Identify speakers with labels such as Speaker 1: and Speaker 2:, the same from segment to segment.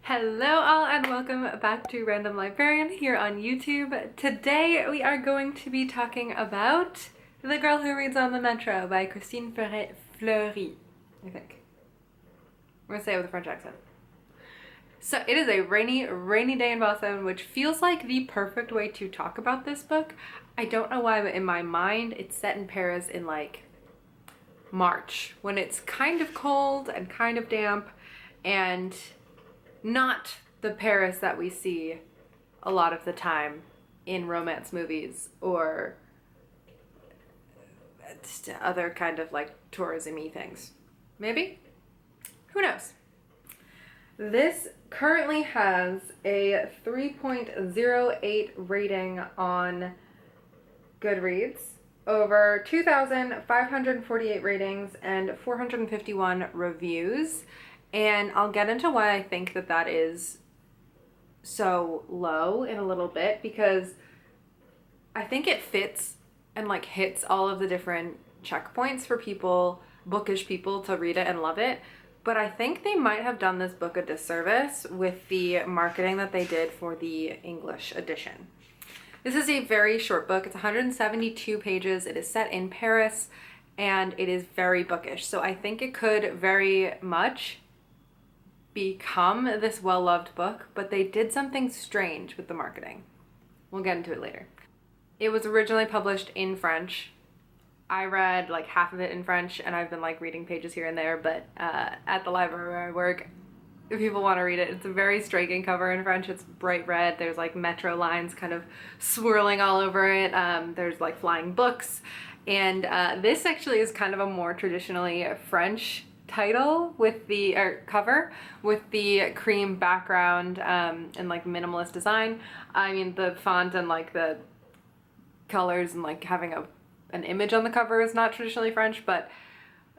Speaker 1: Hello all and welcome back to Random Librarian here on YouTube. Today we are going to be talking about The Girl Who Reads on the Metro by Christine Feret-Fleury, I think. I'm gonna say it with a French accent. So it is a rainy day in Boston, which feels like the perfect way to talk about this book. I don't know why, but in my mind it's set in Paris in like March, when it's kind of cold and kind of damp and not the Paris that we see a lot of the time in romance movies or other kind of like tourism-y things. Maybe? Who knows? This currently has a 3.08 rating on Goodreads, over 2,548 ratings, and 451 reviews. And I'll get into why I think that is so low in a little bit, because I think it fits and like hits all of the different checkpoints for people, bookish people, to read it and love it. But I think they might have done this book a disservice with the marketing that they did for the English edition. This is a very short book. It's 172 pages. It is set in Paris and it is very bookish. So I think it could very much become this well-loved book, but they did something strange with the marketing. We'll get into it later. It was originally published in French. I read like half of it in French, and I've been like reading pages here and there, but at the library where I work, if people want to read it, it's a very striking cover in French. It's bright red. There's like metro lines kind of swirling all over it. There's like flying books, and this actually is kind of a more traditionally French title with the cover with the cream background and like minimalist design. I mean, the font and like the colors and like having an image on the cover is not traditionally French, but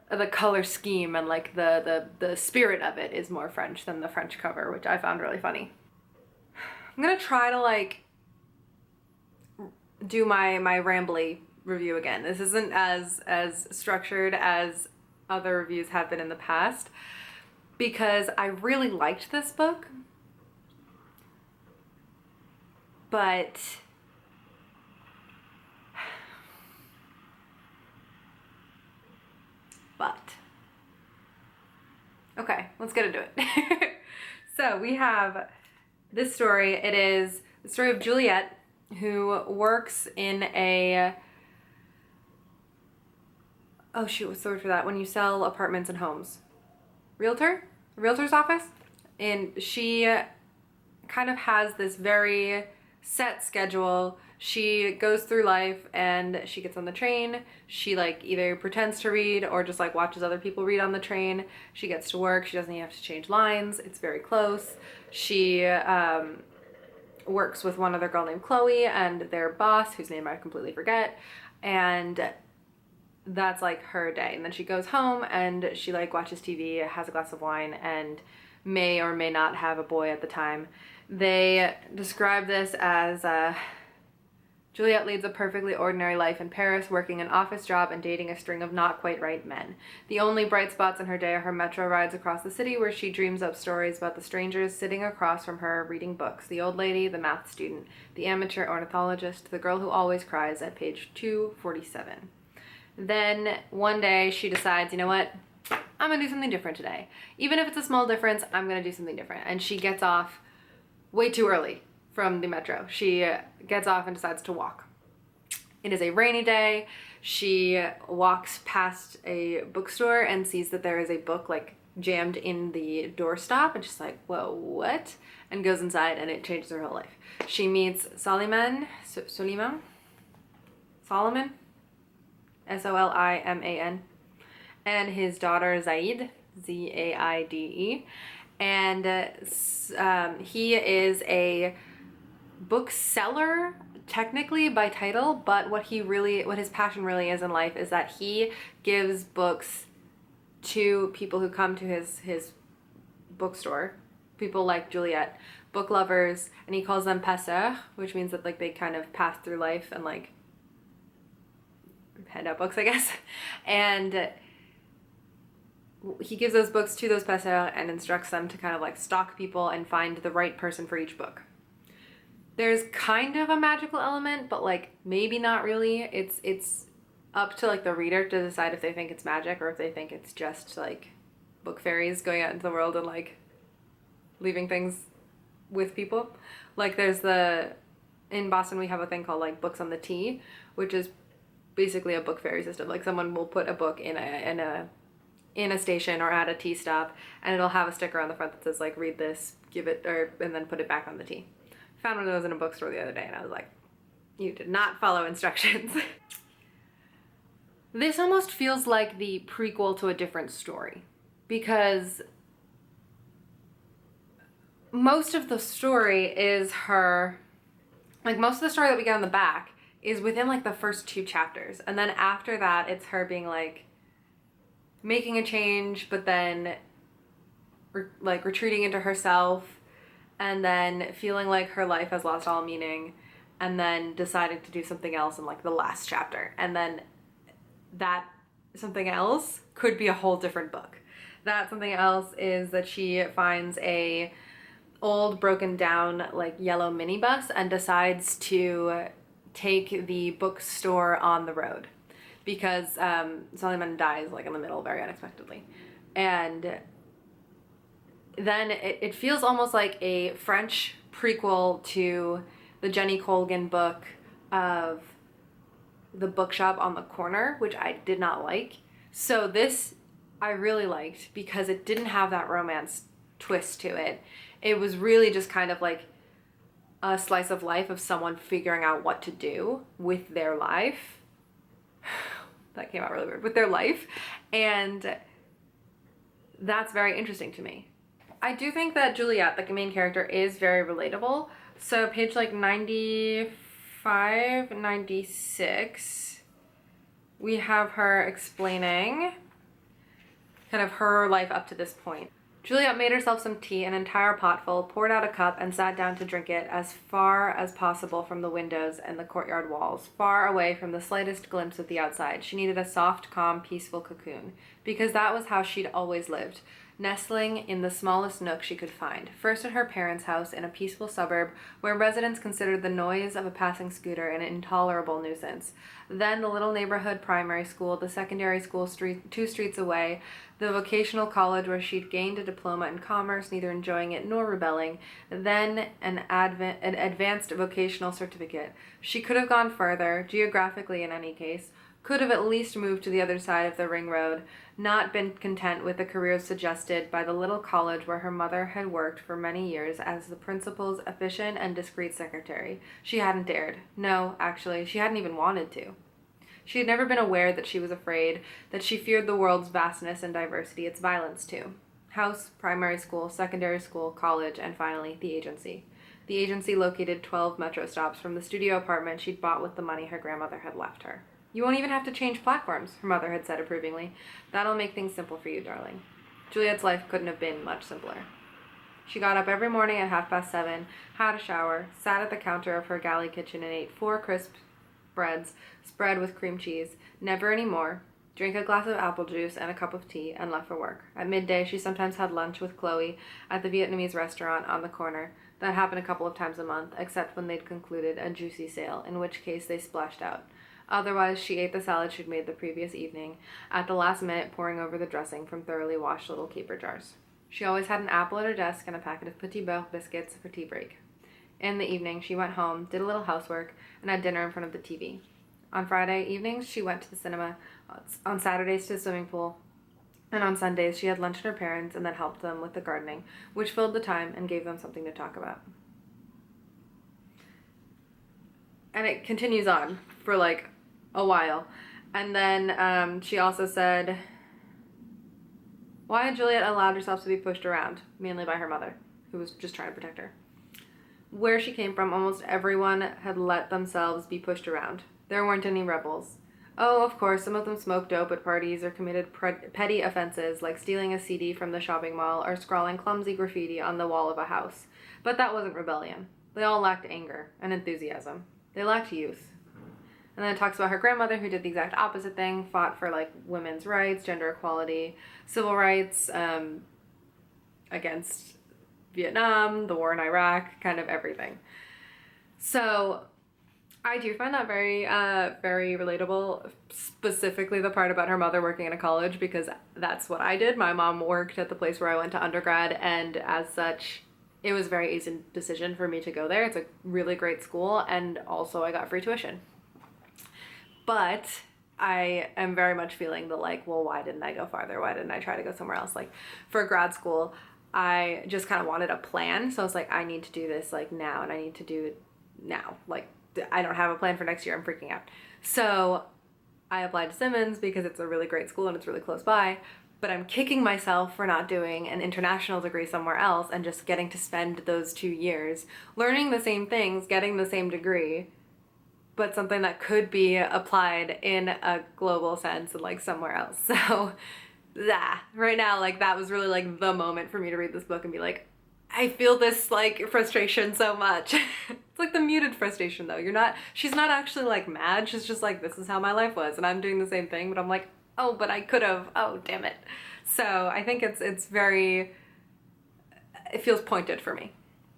Speaker 1: the color scheme and like the spirit of it is more French than the French cover, which I found really funny. I'm gonna try to like do my rambly review again. This isn't as structured as other reviews have been in the past, because I really liked this book, but okay, let's get into it. So we have this story. It is the story of Juliet, who works in a, oh shoot, what's the word for that? When you sell apartments and homes. Realtor's office? And she kind of has this very set schedule. She goes through life and she gets on the train. She like either pretends to read or just like watches other people read on the train. She gets to work. She doesn't even have to change lines. It's very close. She works with one other girl named Chloe and their boss, whose name I completely forget. And that's like her day. And then she goes home and she like watches TV, has a glass of wine, and may or may not have a boy at the time. They describe this as Juliet leads a perfectly ordinary life in Paris, working an office job and dating a string of not quite right men. The only bright spots in her day are her metro rides across the city, where she dreams up stories about the strangers sitting across from her reading books. The old lady, the math student, the amateur ornithologist, the girl who always cries, at page 247. Then one day she decides, you know what? I'm gonna do something different today. Even if it's a small difference, I'm gonna do something different. And she gets off way too early from the metro. She gets off and decides to walk. It is a rainy day. She walks past a bookstore and sees that there is a book like jammed in the doorstop, and she's like, whoa, what? And goes inside, and it changes her whole life. She meets Solomon, Soliman, and his daughter Zaid, Zaide, and he is a bookseller technically by title, but what his passion really is in life is that he gives books to people who come to his bookstore, people like Juliet, book lovers, and he calls them passeurs, which means that like they kind of pass through life and like hand out books, I guess. And he gives those books to those pasteurs and instructs them to kind of like stalk people and find the right person for each book. There's kind of a magical element, but like maybe not really. It's up to like the reader to decide if they think it's magic or if they think it's just like book fairies going out into the world and like leaving things with people. Like in Boston we have a thing called like Books on the Tee, which is basically a book fairy system. Like someone will put a book in a station or at a tea stop, and it'll have a sticker on the front that says like read this, give it, and then put it back on the tee. Found one of those in a bookstore the other day and I was like, you did not follow instructions. This almost feels like the prequel to a different story, because most of the story is her, like most of the story that we get on the back is within like the first 2 chapters. And then after that, it's her being like making a change, but then like retreating into herself, and then feeling like her life has lost all meaning, and then deciding to do something else in like the last chapter. And then that something else could be a whole different book. That something else is that she finds a old broken down like yellow minibus and decides to take the bookstore on the road, because Suleiman dies like in the middle very unexpectedly. And then it feels almost like a French prequel to the Jenny Colgan book of The Bookshop on the Corner, which I did not like. So this I really liked because it didn't have that romance twist to it. It was really just kind of like a slice of life of someone figuring out what to do with their life. That came out really weird. With their life. And that's very interesting to me. I do think that Juliet, the main character, is very relatable. So page like 95, 96, we have her explaining kind of her life up to this point. Juliet made herself some tea, an entire potful, poured out a cup, and sat down to drink it as far as possible from the windows and the courtyard walls, far away from the slightest glimpse of the outside. She needed a soft, calm, peaceful cocoon, because that was how she'd always lived, nestling in the smallest nook she could find. First at her parents' house in a peaceful suburb where residents considered the noise of a passing scooter an intolerable nuisance. Then the little neighborhood primary school, the secondary school 2 streets away, the vocational college where she'd gained a diploma in commerce, neither enjoying it nor rebelling, then an advanced vocational certificate. She could have gone further, geographically in any case, could have at least moved to the other side of the ring road, not been content with the career suggested by the little college where her mother had worked for many years as the principal's efficient and discreet secretary. She hadn't dared. No, actually, she hadn't even wanted to. She had never been aware that she was afraid, that she feared the world's vastness and diversity, its violence too. House, primary school, secondary school, college, and finally, the agency. The agency located 12 metro stops from the studio apartment she'd bought with the money her grandmother had left her. You won't even have to change platforms, her mother had said approvingly. That'll make things simple for you, darling. Juliet's life couldn't have been much simpler. She got up every morning at 7:30, had a shower, sat at the counter of her galley kitchen and ate 4 crisp breads, spread with cream cheese, never any more, drank a glass of apple juice and a cup of tea, and left for work. At midday, she sometimes had lunch with Chloe at the Vietnamese restaurant on the corner. That happened a couple of times a month, except when they'd concluded a juicy sale, in which case they splashed out. Otherwise, she ate the salad she'd made the previous evening, at the last minute pouring over the dressing from thoroughly washed little keeper jars. She always had an apple at her desk and a packet of Petit Beurre biscuits for tea break. In the evening, she went home, did a little housework, and had dinner in front of the TV. On Friday evenings, she went to the cinema, on Saturdays to the swimming pool, and on Sundays she had lunch with her parents and then helped them with the gardening, which filled the time and gave them something to talk about. And it continues on for like a while. And then she also said, why had Juliet allowed herself to be pushed around, mainly by her mother, who was just trying to protect her? Where she came from, almost everyone had let themselves be pushed around. There weren't any rebels. Oh, of course, some of them smoked dope at parties or committed petty offenses like stealing a CD from the shopping mall or scrawling clumsy graffiti on the wall of a house. But that wasn't rebellion. They all lacked anger and enthusiasm. They lacked youth. And then it talks about her grandmother who did the exact opposite thing, fought for like women's rights, gender equality, civil rights, against Vietnam, the war in Iraq, kind of everything. So I do find that very, very relatable, specifically the part about her mother working in a college, because that's what I did. My mom worked at the place where I went to undergrad, and as such, it was a very easy decision for me to go there. It's a really great school, and also I got free tuition. But I am very much feeling the like, well, why didn't I go farther? Why didn't I try to go somewhere else? Like for grad school, I just kind of wanted a plan. So I was like, I need to do this like now, and I need to do it now. Like I don't have a plan for next year. I'm freaking out. So I applied to Simmons because it's a really great school and it's really close by, but I'm kicking myself for not doing an international degree somewhere else and just getting to spend those 2 years learning the same things, getting the same degree, but something that could be applied in a global sense and like somewhere else. So right now, like that was really like the moment for me to read this book and be like, I feel this like frustration so much. It's like the muted frustration though. She's not actually like mad. She's just like, this is how my life was and I'm doing the same thing, but I'm like, oh, but I could have, oh, damn it. So I think it feels pointed for me.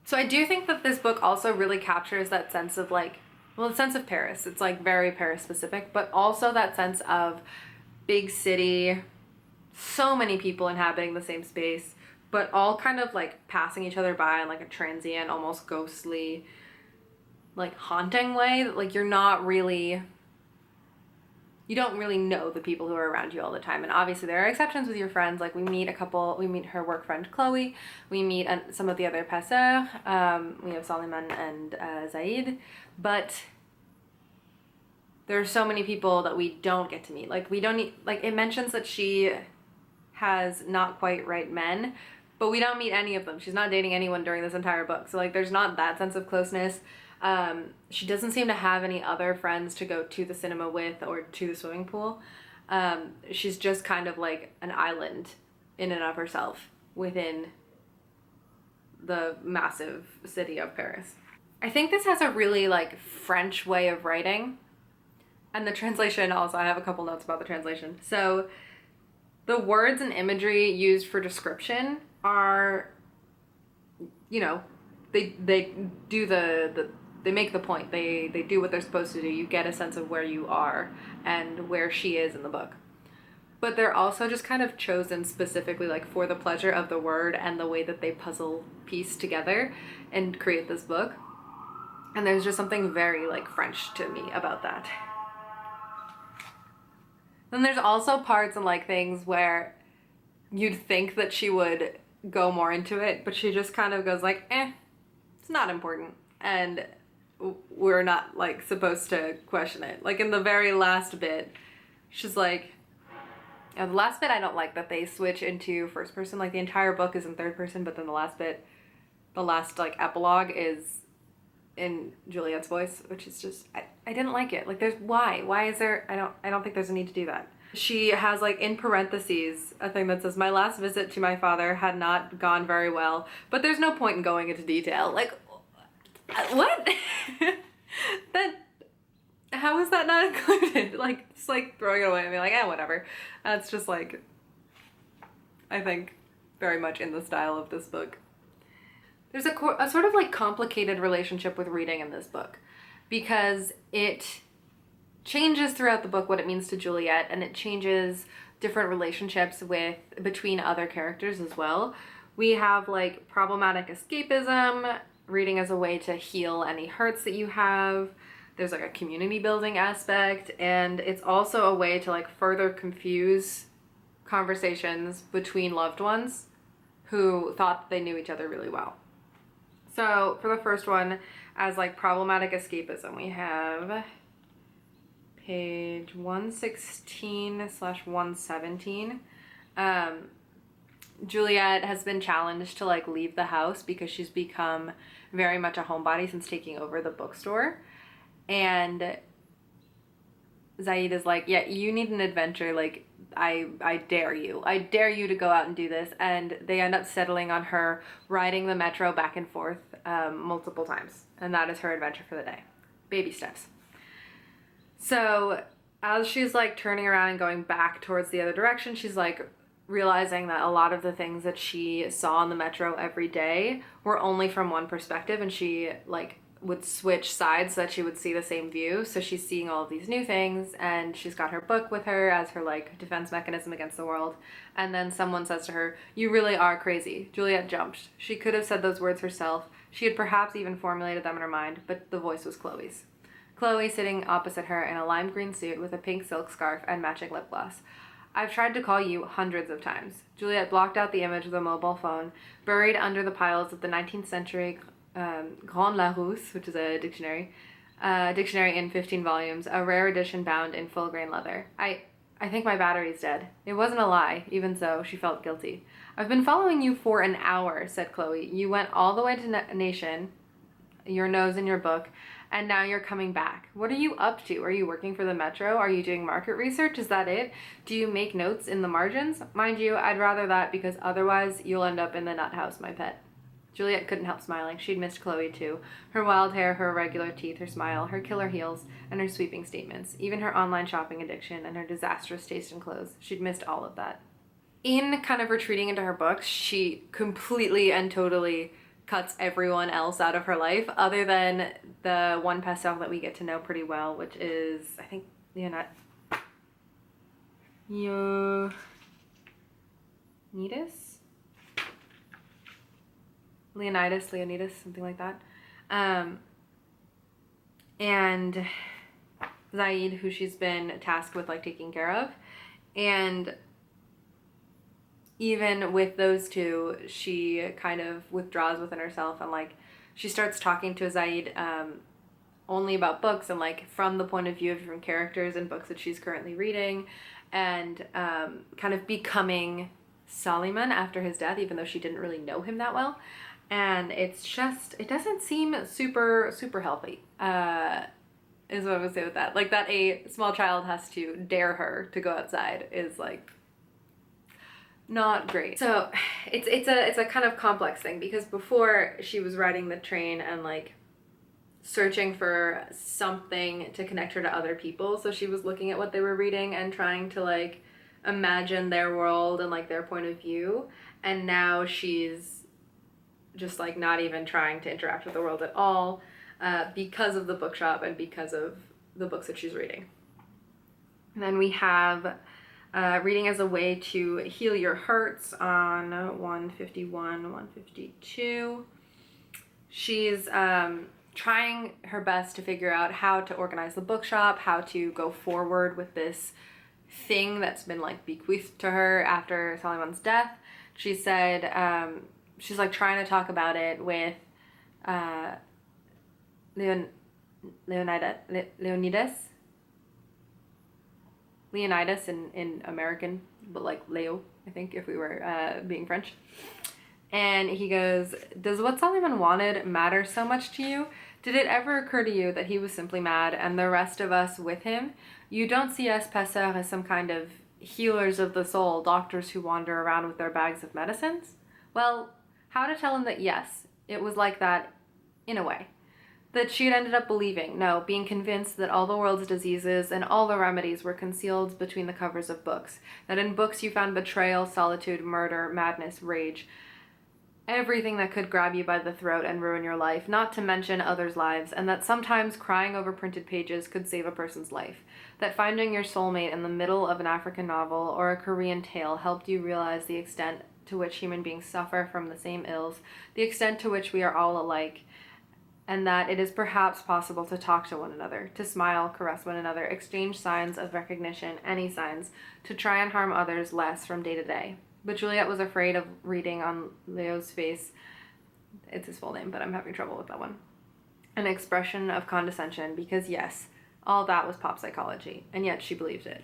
Speaker 1: So I do think that this book also really captures that sense of like, well, the sense of Paris. It's like very Paris specific, but also that sense of big city, so many people inhabiting the same space, but all kind of like passing each other by in like a transient, almost ghostly, like haunting way that like you don't really know the people who are around you all the time. And obviously there are exceptions with your friends. Like we meet her work friend Chloe, we meet some of the other passeurs, we have Soliman and Zaid, but there are so many people that we don't get to meet. Like we don't need, like it mentions that she has not quite right men, but we don't meet any of them. She's not dating anyone during this entire book. So like there's not that sense of closeness. She doesn't seem to have any other friends to go to the cinema with or to the swimming pool. She's just kind of like an island in and of herself within the massive city of Paris. I think this has a really like French way of writing. And the translation also, I have a couple notes about the translation. So the words and imagery used for description are, they do they make the point. They do what they're supposed to do. You get a sense of where you are and where she is in the book. But they're also just kind of chosen specifically like for the pleasure of the word and the way that they puzzle piece together and create this book. And there's just something very like French to me about that. Then there's also parts and like things where you'd think that she would go more into it, but she just kind of goes like, it's not important. And we're not like supposed to question it. Like in the very last bit, she's like, the last bit I don't like that they switch into first person. Like the entire book is in third person, but then the last like epilogue is in Juliet's voice, which is just, I didn't like it. Like why is there, I don't think there's a need to do that. She has like in parentheses a thing that says, my last visit to my father had not gone very well, but there's no point in going into detail. Like, what? How is that not included? Like, just like throwing it away and being like, whatever. That's just like, I think very much in the style of this book. There's a sort of like complicated relationship with reading in this book because it changes throughout the book what it means to Juliet, and it changes different relationships between other characters as well. We have like problematic escapism, reading as a way to heal any hurts that you have. There's like a community building aspect, and it's also a way to like further confuse conversations between loved ones who thought they knew each other really well. So for the first one, as like problematic escapism, we have page 116/117. Juliet has been challenged to like leave the house because she's become very much a homebody since taking over the bookstore. And Zaid is like, yeah, you need an adventure. Like, I dare you. I dare you to go out and do this. And they end up settling on her riding the metro back and forth multiple times. And that is her adventure for the day. Baby steps. So as she's like turning around and going back towards the other direction, she's like realizing that a lot of the things that she saw on the metro every day were only from one perspective, and she like would switch sides so that she would see the same view. So she's seeing all of these new things, and she's got her book with her as her like defense mechanism against the world. And then someone says to her, "You really are crazy." Juliet jumped. She could have said those words herself. She had perhaps even formulated them in her mind, but the voice was Chloe's. Chloe sitting opposite her in a lime green suit with a pink silk scarf and matching lip gloss. "I've tried to call you hundreds of times." Juliet blocked out the image of the mobile phone, buried under the piles of the 19th century Grand Larousse, which is a dictionary in 15 volumes, a rare edition bound in full grain leather. I think my battery's dead." It wasn't a lie. Even so, she felt guilty. "I've been following you for an hour," said Chloe. "You went all the way to Nation, your nose in your book, and now you're coming back. What are you up to? Are you working for the Metro? Are you doing market research? Is that it? Do you make notes in the margins? Mind you, I'd rather that, because otherwise you'll end up in the nut house, my pet." Juliet couldn't help smiling. She'd missed Chloe too. Her wild hair, her irregular teeth, her smile, her killer heels, and her sweeping statements. Even her online shopping addiction and her disastrous taste in clothes. She'd missed all of that. In kind of retreating into her books, she completely and totally cuts everyone else out of her life, other than the one pastel that we get to know pretty well, which is, I think, Leonidas, something like that. And Zaid, who she's been tasked with like taking care of. And even with those two, she kind of withdraws within herself, and like she starts talking to Zaid only about books, and like from the point of view of different characters and books that she's currently reading, and kind of becoming Soliman after his death, even though she didn't really know him that well. And it's just, it doesn't seem super healthy, is what I would say with that. Like, that a small child has to dare her to go outside is like not great. So it's a kind of complex thing, because before she was riding the train and like searching for something to connect her to other people. So she was looking at what they were reading and trying to like imagine their world and like their point of view. And now she's just like not even trying to interact with the world at all, because of the bookshop and because of the books that she's reading. And then we have reading as a way to heal your hurts on 151, 152. She's trying her best to figure out how to organize the bookshop, how to go forward with this thing that's been like bequeathed to her after Soliman's death. She said she's like trying to talk about it with Leonidas in American, but like Leo, I think, if we were being French. And he goes, "Does what Soliman wanted matter so much to you? Did it ever occur to you that he was simply mad and the rest of us with him? You don't see us passeurs as some kind of healers of the soul, doctors who wander around with their bags of medicines?" Well, how to tell him that yes, it was like that in a way. That she had ended up believing, no, being convinced that all the world's diseases and all the remedies were concealed between the covers of books. That in books you found betrayal, solitude, murder, madness, rage. Everything that could grab you by the throat and ruin your life, not to mention others' lives, and that sometimes crying over printed pages could save a person's life. That finding your soulmate in the middle of an African novel or a Korean tale helped you realize the extent to which human beings suffer from the same ills, the extent to which we are all alike, and that it is perhaps possible to talk to one another, to smile, caress one another, exchange signs of recognition, any signs, to try and harm others less from day to day. But Juliet was afraid of reading on Leo's face, it's his full name, but I'm having trouble with that one, an expression of condescension, because yes, all that was pop psychology, and yet she believed it.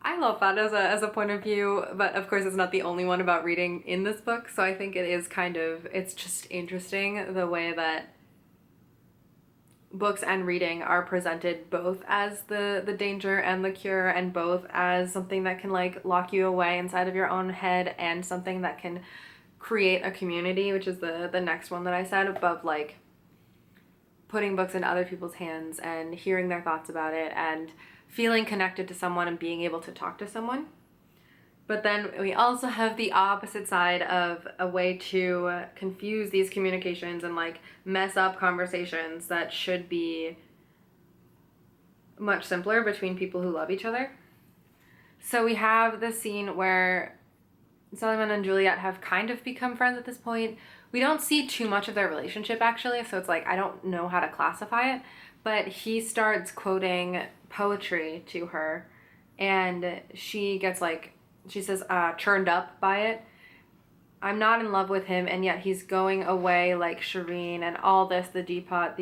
Speaker 1: I love that as a point of view, but of course it's not the only one about reading in this book, so I think it is kind of, it's just interesting the way that books and reading are presented both as the danger and the cure, and both as something that can like lock you away inside of your own head, and something that can create a community, which is the next one that I said, above like putting books in other people's hands and hearing their thoughts about it and feeling connected to someone and being able to talk to someone. But then we also have the opposite side of a way to confuse these communications and like mess up conversations that should be much simpler between people who love each other. So we have the scene where Suleiman and Juliet have kind of become friends at this point. We don't see too much of their relationship actually, so it's like I don't know how to classify it, but he starts quoting poetry to her and she gets like, she says, churned up by it. I'm not in love with him, and yet he's going away like Shireen and all this, the depot,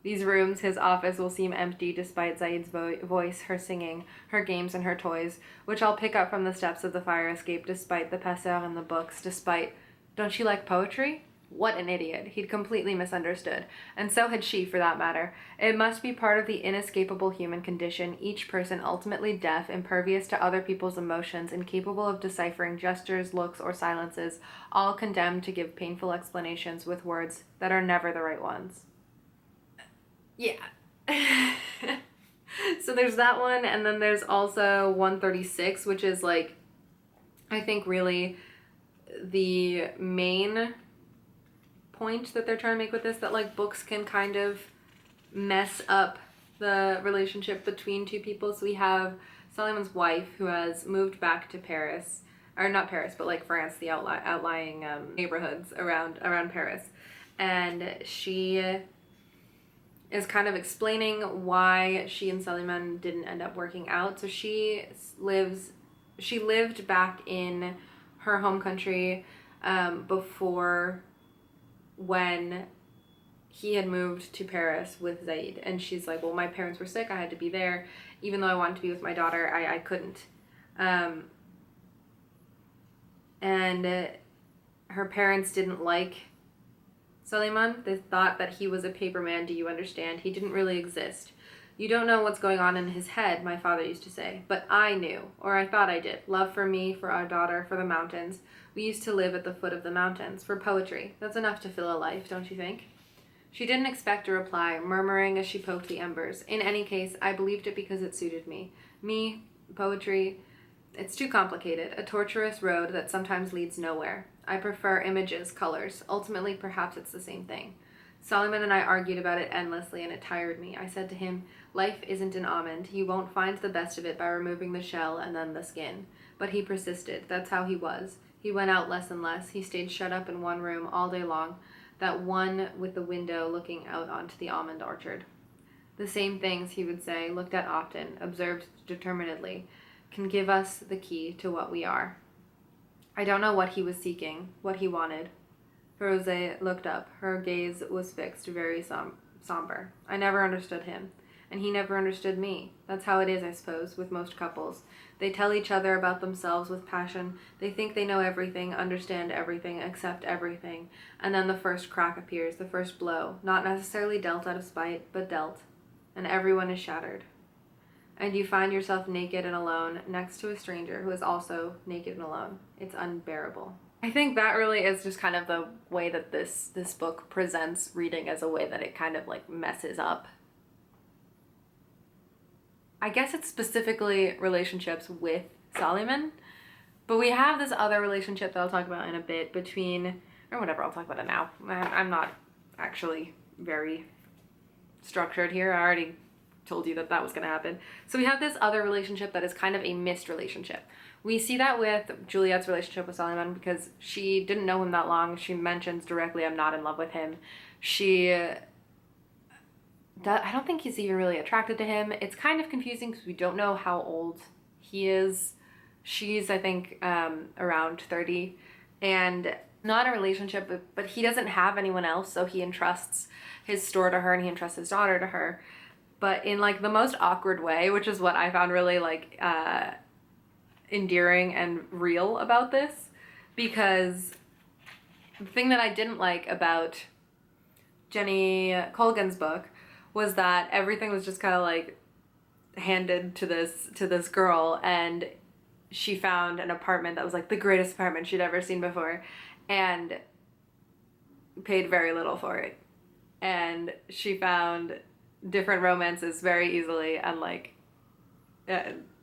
Speaker 1: these rooms, his office will seem empty despite Zaid's voice, her singing, her games and her toys, which I'll pick up from the steps of the fire escape despite the passeur and the books, despite, don't you like poetry? What an idiot. He'd completely misunderstood. And so had she, for that matter. It must be part of the inescapable human condition, each person ultimately deaf, impervious to other people's emotions, incapable of deciphering gestures, looks, or silences, all condemned to give painful explanations with words that are never the right ones. Yeah. So there's that one, and then there's also 136, which is like, I think really the main point that they're trying to make with this, that like books can kind of mess up the relationship between two people. So we have Suleiman's wife who has moved back to Paris, or not Paris, but like France, the outlying neighborhoods around Paris, and she is kind of explaining why she and Suleiman didn't end up working out. So she lived back in her home country before, when he had moved to Paris with Zaid, and she's like, well, my parents were sick, I had to be there, even though I wanted to be with my daughter, I couldn't. And her parents didn't like Suleiman. They thought that he was a paper man, do you understand? He didn't really exist. You don't know what's going on in his head, my father used to say, but I knew, or I thought I did. Love for me, for our daughter, for the mountains. We used to live at the foot of the mountains. For poetry. That's enough to fill a life, don't you think? She didn't expect a reply, murmuring as she poked the embers. In any case, I believed it because it suited me. Me, poetry, it's too complicated. A tortuous road that sometimes leads nowhere. I prefer images, colors. Ultimately, perhaps it's the same thing. Suleiman and I argued about it endlessly, and it tired me. I said to him, life isn't an almond. You won't find the best of it by removing the shell and then the skin. But he persisted. That's how he was. He went out less and less. He stayed shut up in one room all day long, that one with the window looking out onto the almond orchard. The same things, he would say, looked at often, observed determinedly, can give us the key to what we are. I don't know what he was seeking, what he wanted. Rosé looked up. Her gaze was fixed, very somber. I never understood him, and he never understood me. That's how it is, I suppose, with most couples. They tell each other about themselves with passion. They think they know everything, understand everything, accept everything. And then the first crack appears, the first blow, not necessarily dealt out of spite, but dealt. And everyone is shattered. And you find yourself naked and alone next to a stranger who is also naked and alone. It's unbearable. I think that really is just kind of the way that this book presents reading, as a way that it kind of like messes up. I guess it's specifically relationships with Suleiman, but we have this other relationship that I'll talk about in a bit between, or whatever, I'll talk about it now. I'm not actually very structured here. I already told you that was going to happen. So we have this other relationship that is kind of a missed relationship. We see that with Juliet's relationship with Suleiman because she didn't know him that long. She mentions directly, I'm not in love with him. I don't think he's even really attracted to him. It's kind of confusing because we don't know how old he is. She's, I think, around 30. And not a relationship, but he doesn't have anyone else, so he entrusts his store to her and he entrusts his daughter to her. But in, like, the most awkward way, which is what I found really, like, endearing and real about this. Because the thing that I didn't like about Jenny Colgan's book was that everything was just kind of like handed to this girl, and she found an apartment that was like the greatest apartment she'd ever seen before and paid very little for it. and she found different romances very easily, and like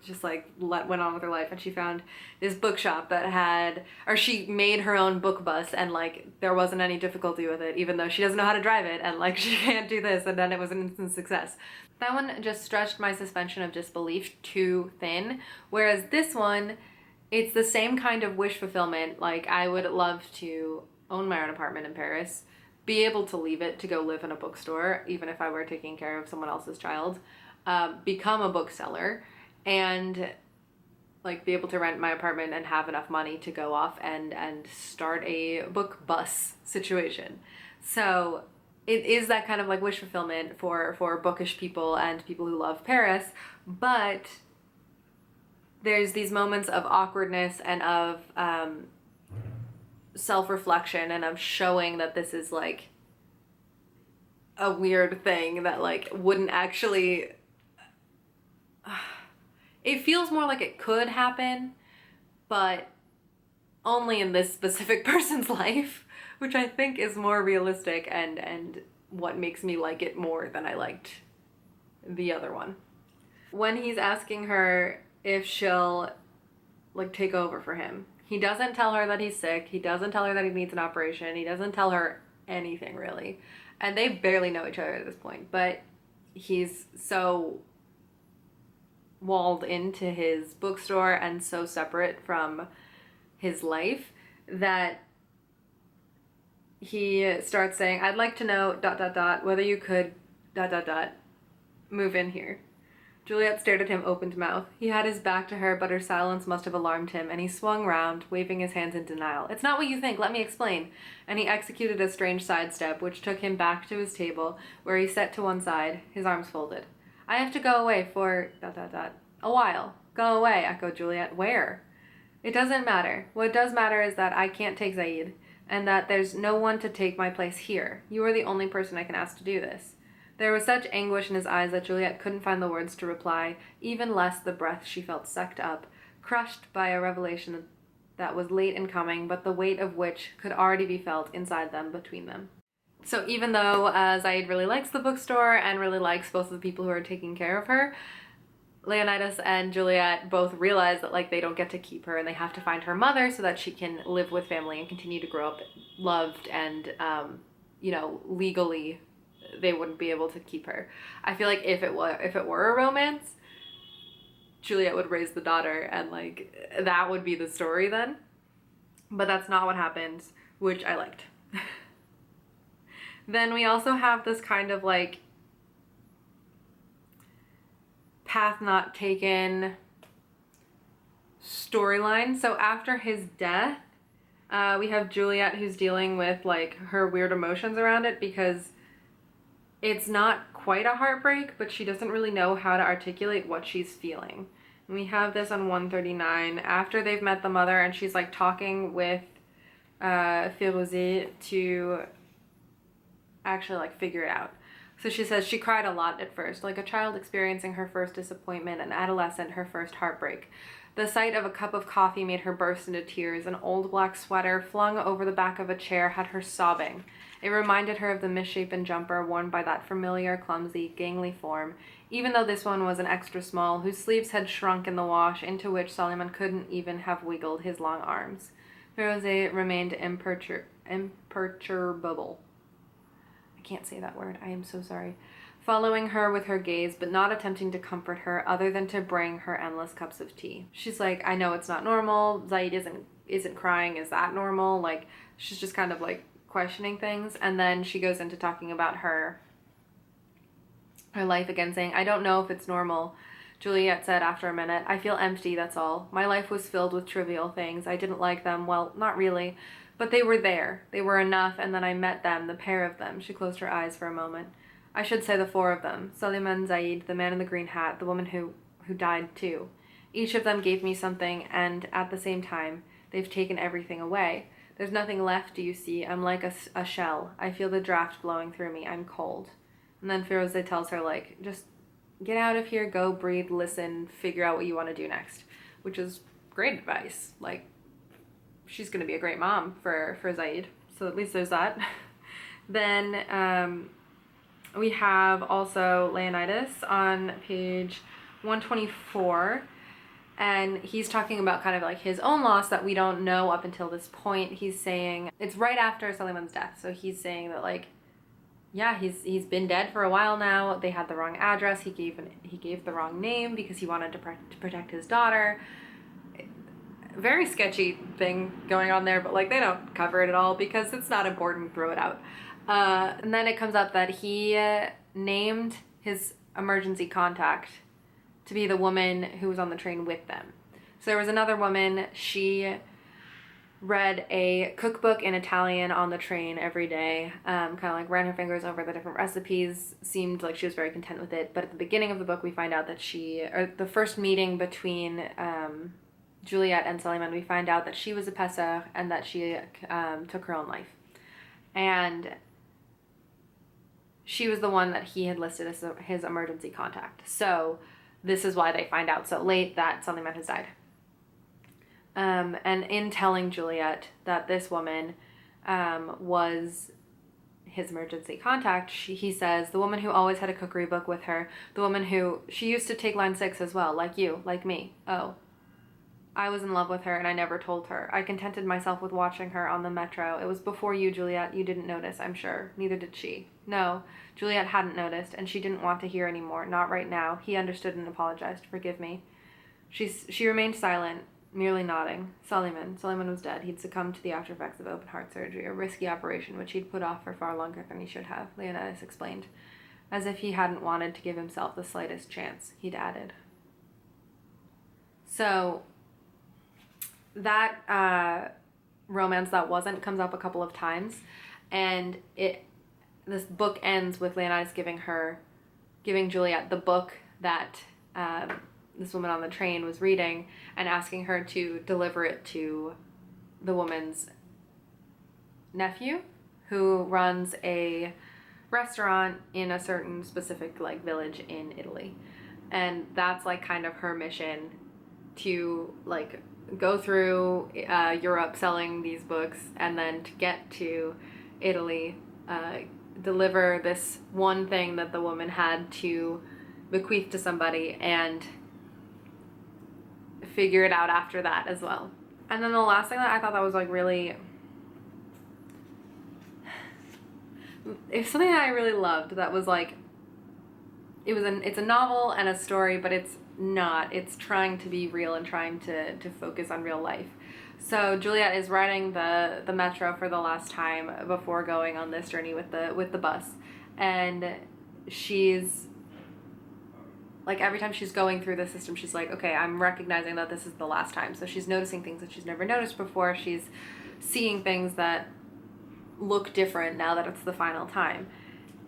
Speaker 1: just like went on with her life. And she found this bookshop that had, or she made her own book bus, and like there wasn't any difficulty with it, even though she doesn't know how to drive it, and like she can't do this, and then it was an instant success. That one just stretched my suspension of disbelief too thin, whereas this one, it's the same kind of wish fulfillment. Like, I would love to own my own apartment in Paris, be able to leave it to go live in a bookstore, even if I were taking care of someone else's child, become a bookseller, and like be able to rent my apartment and have enough money to go off and start a book bus situation. So it is that kind of like wish fulfillment for bookish people and people who love Paris, but there's these moments of awkwardness and of self-reflection and of showing that this is like a weird thing that like wouldn't actually... It feels more like it could happen, but only in this specific person's life, which I think is more realistic and what makes me like it more than I liked the other one. When he's asking her if she'll like take over for him, he doesn't tell her that he's sick. He doesn't tell her that he needs an operation. He doesn't tell her anything really. And they barely know each other at this point, but he's so walled into his bookstore and so separate from his life that he starts saying, I'd like to know ... whether you could ... move in here. Juliet stared at him open-mouthed. He had his back to her, but her silence must have alarmed him, and he swung round, waving his hands in denial. It's not what you think, let me explain. And he executed a strange sidestep, which took him back to his table, where he sat to one side, his arms folded. I have to go away for ... a while. Go away, echoed Juliet. Where? It doesn't matter. What does matter is that I can't take Zaid, and that there's no one to take my place here. You are the only person I can ask to do this. There was such anguish in his eyes that Juliet couldn't find the words to reply, even less the breath she felt sucked up, crushed by a revelation that was late in coming, but the weight of which could already be felt inside them, between them. So even though Zaid really likes the bookstore and really likes both of the people who are taking care of her, Leonidas and Juliet both realize that like they don't get to keep her, and they have to find her mother so that she can live with family and continue to grow up loved, and legally they wouldn't be able to keep her. I feel like if it were a romance, Juliet would raise the daughter, and like that would be the story then. But that's not what happens, which I liked. Then we also have this kind of like path not taken storyline. So after his death, we have Juliet who's dealing with like her weird emotions around it, because it's not quite a heartbreak, but she doesn't really know how to articulate what she's feeling. And we have this on 139 after they've met the mother, and she's like talking with Feret to actually like figure it out. So she says she cried a lot at first, like a child experiencing her first disappointment, an adolescent her first heartbreak. The sight of a cup of coffee made her burst into tears. An old black sweater flung over the back of a chair had her sobbing. It reminded her of the misshapen jumper worn by that familiar, clumsy, gangly form, even though this one was an extra small, whose sleeves had shrunk in the wash, into which Suleiman couldn't even have wiggled his long arms. Feret remained imperturbable. Can't say that word. I am so sorry. Following her with her gaze, but not attempting to comfort her other than to bring her endless cups of tea. She's like, I know it's not normal. Zaid isn't crying. Is that normal? Like, she's just kind of like questioning things. And then she goes into talking about her life again, saying, I don't know if it's normal. Juliet said after a minute, I feel empty, that's all. My life was filled with trivial things. I didn't like them. Well, not really. But they were there. They were enough, and then I met them, the pair of them. She closed her eyes for a moment. I should say the four of them. Suleiman, Zaid, the man in the green hat, the woman who died too. Each of them gave me something, and at the same time, they've taken everything away. There's nothing left, do you see? I'm like a shell. I feel the draft blowing through me. I'm cold. And then Feret tells her, like, just get out of here, go breathe, listen, figure out what you want to do next. Which is great advice. Like, she's going to be a great mom for Zaid. So at least there's that. Then We have also Leonidas on page 124, and he's talking about kind of like his own loss that we don't know up until this point. He's saying it's right after Suliman's death, so he's saying that like, yeah, he's been dead for a while now. They had the wrong address. He gave the wrong name because he wanted to protect his daughter. Very sketchy thing going on there, but like they don't cover it at all because it's not important. Throw it out. And then it comes up that he named his emergency contact to be the woman who was on the train with them. So there was another woman. She read a cookbook in Italian on the train every day, kind of like ran her fingers over the different recipes, seemed like she was very content with it. But at the beginning of the book, we find out that the first meeting between Juliet and Suliman, we find out that she was a Pesach and that she took her own life. And she was the one that he had listed as his emergency contact. So this is why they find out so late that Suliman has died. And in telling Juliet that this woman was his emergency contact, he says, the woman who always had a cookery book with her, the woman who, she used to take line 6 as well, like you, like me. Oh, I was in love with her and I never told her. I contented myself with watching her on the metro. It was before you, Juliet. You didn't notice, I'm sure. Neither did she. No, Juliet hadn't noticed, and she didn't want to hear anymore. Not right now. He understood and apologized. Forgive me. She remained silent, merely nodding. Suliman was dead. He'd succumbed to the after effects of open heart surgery, a risky operation which he'd put off for far longer than he should have, Leonidas explained. As if he hadn't wanted to give himself the slightest chance, he'd added. So that romance that wasn't comes up a couple of times, and this book ends with Leonidas giving Juliet the book that this woman on the train was reading and asking her to deliver it to the woman's nephew, who runs a restaurant in a certain specific like village in Italy. And that's like kind of her mission, to like go through Europe selling these books, and then to get to Italy, deliver this one thing that the woman had to bequeath to somebody, and figure it out after that as well. And then the last thing that I thought that was like really, it's something that I really loved, that was like, it's a novel and a story, but it's not. It's trying to be real and trying to focus on real life. So Juliet is riding the metro for the last time before going on this journey with the bus, and she's like, every time she's going through the system, she's like, okay, I'm recognizing that this is the last time. So she's noticing things that she's never noticed before. She's seeing things that look different now that it's the final time.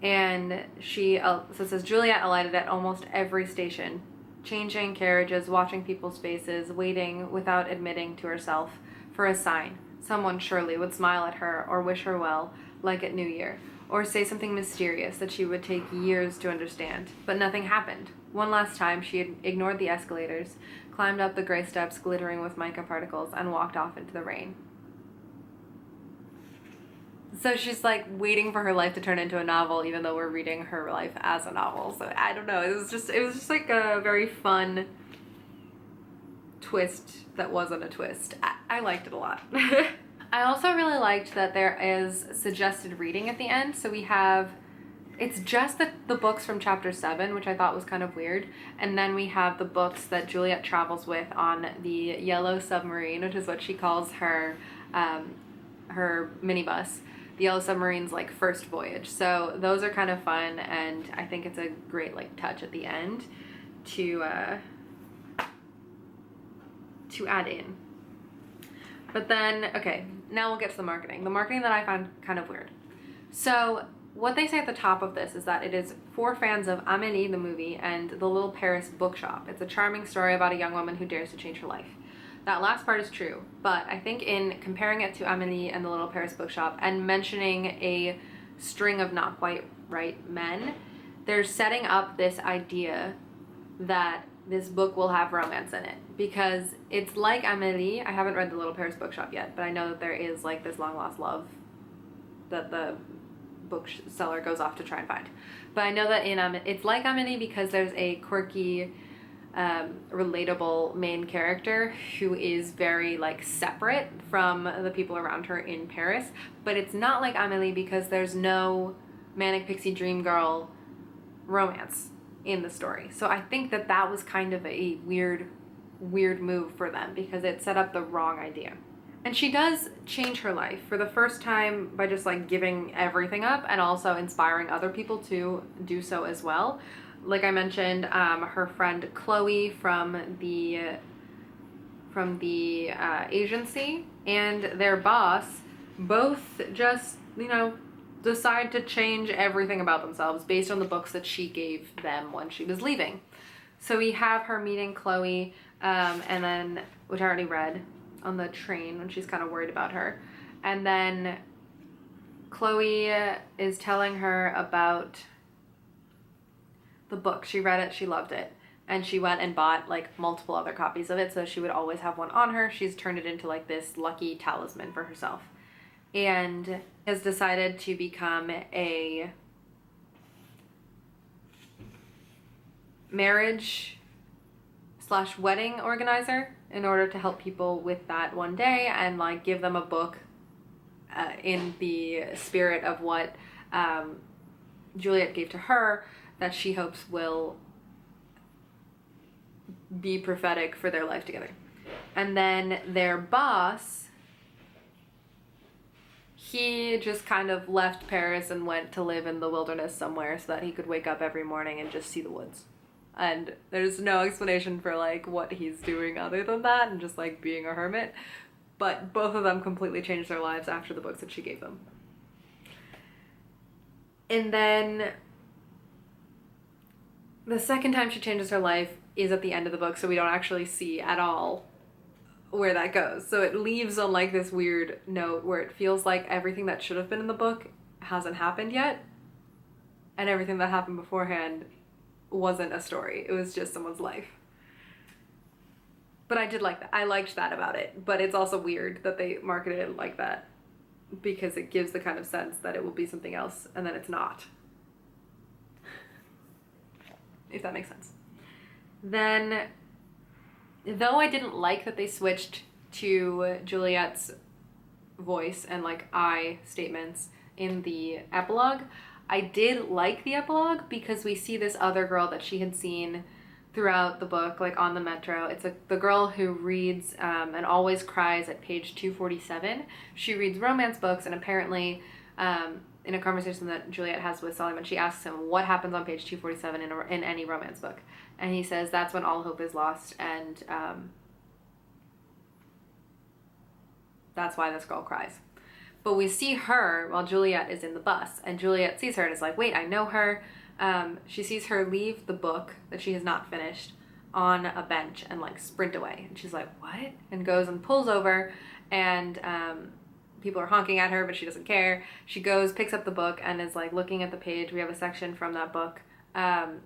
Speaker 1: And so it says, Juliet alighted at almost every station, changing carriages, watching people's faces, waiting without admitting to herself for a sign. Someone surely would smile at her or wish her well, like at New Year, or say something mysterious that she would take years to understand. But nothing happened. One last time, she had ignored the escalators, climbed up the gray steps glittering with mica particles, and walked off into the rain. So she's like waiting for her life to turn into a novel, even though we're reading her life as a novel. So I don't know. It was just like a very fun twist that wasn't a twist. I liked it a lot. I also really liked that there is suggested reading at the end. So we have, it's just the books from chapter 7, which I thought was kind of weird. And then we have the books that Juliet travels with on the yellow submarine, which is what she calls her minibus. The Yellow Submarine's like first voyage. So those are kind of fun, and I think it's a great like touch at the end to add in. But then, okay, now we'll get to the marketing. The marketing that I found kind of weird. So what they say at the top of this is that it is for fans of Amélie the movie and the Little Paris Bookshop. It's a charming story about a young woman who dares to change her life. That last part is true, but I think in comparing it to Amélie and the Little Paris Bookshop and mentioning a string of not quite right men, they're setting up this idea that this book will have romance in it, because it's like Amélie. I haven't read the Little Paris Bookshop yet, but I know that there is like this long lost love that the bookseller goes off to try and find. But I know that in it's like Amelie because there's a quirky, relatable main character who is very like separate from the people around her in Paris. But it's not like Amelie because there's no manic pixie dream girl romance in the story. So I think that that was kind of a weird move for them because it set up the wrong idea. And she does change her life for the first time by just like giving everything up and also inspiring other people to do so as well. Like I mentioned, her friend Chloe from the agency and their boss both just, you know, decide to change everything about themselves based on the books that she gave them when she was leaving. So we have her meeting Chloe, and then, which I already read, on the train when she's kind of worried about her. And then Chloe is telling her about the book. She read it, she loved it. And she went and bought like multiple other copies of it so she would always have one on her. She's turned it into like this lucky talisman for herself. And has decided to become a marriage/wedding organizer in order to help people with that one day and like give them a book in the spirit of what Juliet gave to her that she hopes will be prophetic for their life together. And then their boss, he just kind of left Paris and went to live in the wilderness somewhere so that he could wake up every morning and just see the woods. And there's no explanation for like what he's doing other than that and just like being a hermit. But both of them completely changed their lives after the books that she gave them. And then the second time she changes her life is at the end of the book, so we don't actually see at all where that goes. So it leaves on like this weird note where it feels like everything that should have been in the book hasn't happened yet. And everything that happened beforehand wasn't a story. It was just someone's life. But I did like that. I liked that about it. But it's also weird that they marketed it like that because it gives the kind of sense that it will be something else and then it's not. If that makes sense. Then, though I didn't like that they switched to Juliet's voice and like I statements in the epilogue, I did like the epilogue because we see this other girl that she had seen throughout the book, like on the metro. It's the girl who reads and always cries at page 247. She reads romance books, and apparently in a conversation that Juliet has with Solomon, she asks him what happens on page 247 in any romance book. And he says that's when all hope is lost, and that's why this girl cries. But we see her while Juliet is in the bus, and Juliet sees her and is like, wait, I know her. She sees her leave the book that she has not finished on a bench and like sprint away. And she's like, what? And goes and pulls over, and people are honking at her, but she doesn't care. She goes, picks up the book, and is like looking at the page. We have a section from that book, and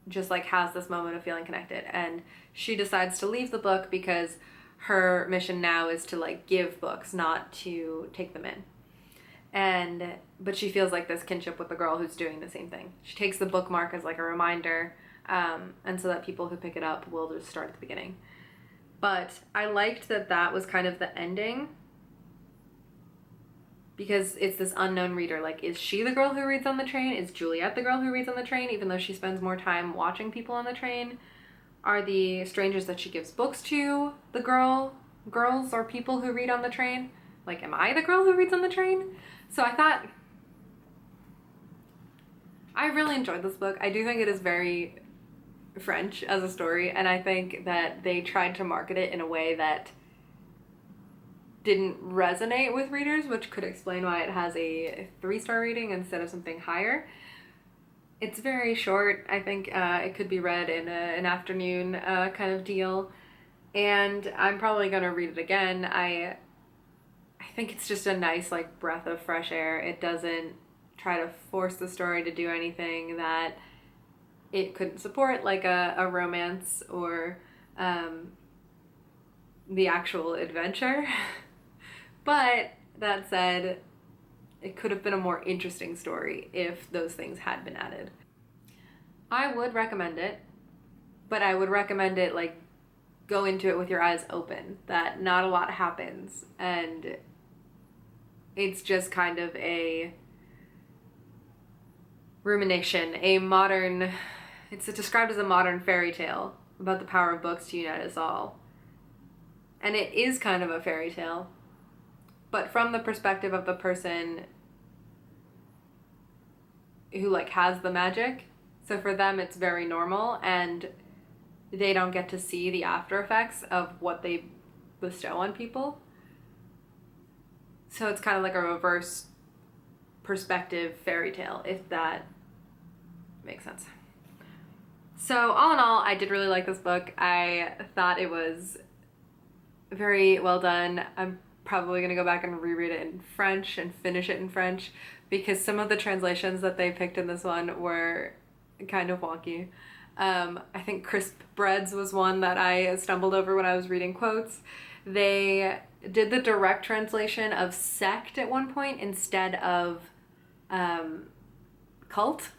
Speaker 1: just like has this moment of feeling connected. And she decides to leave the book because her mission now is to like give books, not to take them in. But she feels like this kinship with the girl who's doing the same thing. She takes the bookmark as like a reminder, and so that people who pick it up will just start at the beginning. But I liked that that was kind of the ending, because it's this unknown reader. Like, is she the girl who reads on the train? Is Juliet the girl who reads on the train, even though she spends more time watching people on the train? Are the strangers that she gives books to the girls or people who read on the train? Like, am I the girl who reads on the train? So I thought, I really enjoyed this book. I do think it is very French as a story, and I think that they tried to market it in a way that didn't resonate with readers, which could explain why it has a 3-star rating instead of something higher. It's very short. I think it could be read in an afternoon kind of deal, and I'm probably going to read it again. I think it's just a nice like breath of fresh air. It doesn't try to force the story to do anything that it couldn't support, like a romance or the actual adventure. But that said, it could have been a more interesting story if those things had been added. I would recommend it, but I would recommend it like go into it with your eyes open, that not a lot happens, and it's just kind of a rumination, it's described as a modern fairy tale about the power of books to unite us all. And it is kind of a fairy tale, but from the perspective of the person who like has the magic. So for them it's very normal, and they don't get to see the after effects of what they bestow on people. So it's kind of like a reverse perspective fairy tale, if that makes sense. So all in all, I did really like this book. I thought it was very well done. I'm probably going to go back and reread it in French and finish it in French, because some of the translations that they picked in this one were kind of wonky. I think crisp breads was one that I stumbled over when I was reading quotes. They did the direct translation of sect at one point instead of cult,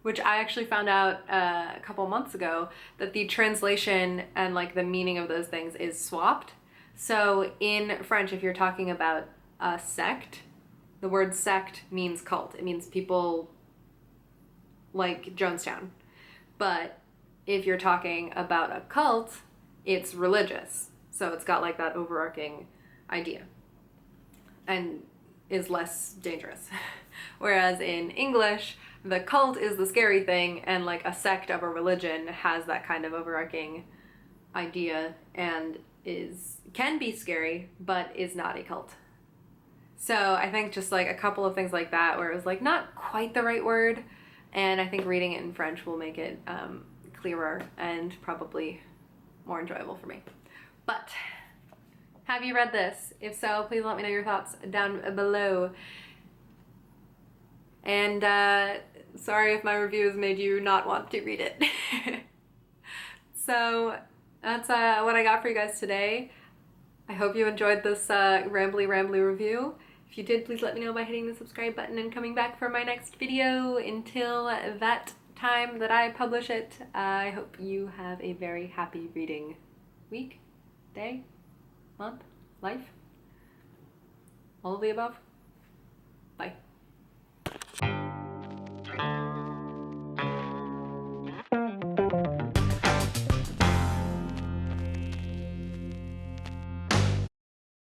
Speaker 1: which I actually found out a couple months ago that the translation and like the meaning of those things is swapped. So in French, if you're talking about a sect, the word sect means cult. It means people like Jonestown. But if you're talking about a cult, it's religious. So it's got like that overarching idea and is less dangerous. Whereas in English, the cult is the scary thing, and like a sect of a religion has that kind of overarching idea and can be scary, but is not a cult. So I think just like a couple of things like that where it was like not quite the right word, and I think reading it in French will make it clearer and probably more enjoyable for me. But have you read this? If so, please let me know your thoughts down below. And sorry if my review has made you not want to read it. So that's what I got for you guys today. I hope you enjoyed this rambly review. If you did, please let me know by hitting the subscribe button and coming back for my next video. Until that time that I publish it, I hope you have a very happy reading week, day, month, life, all of the above.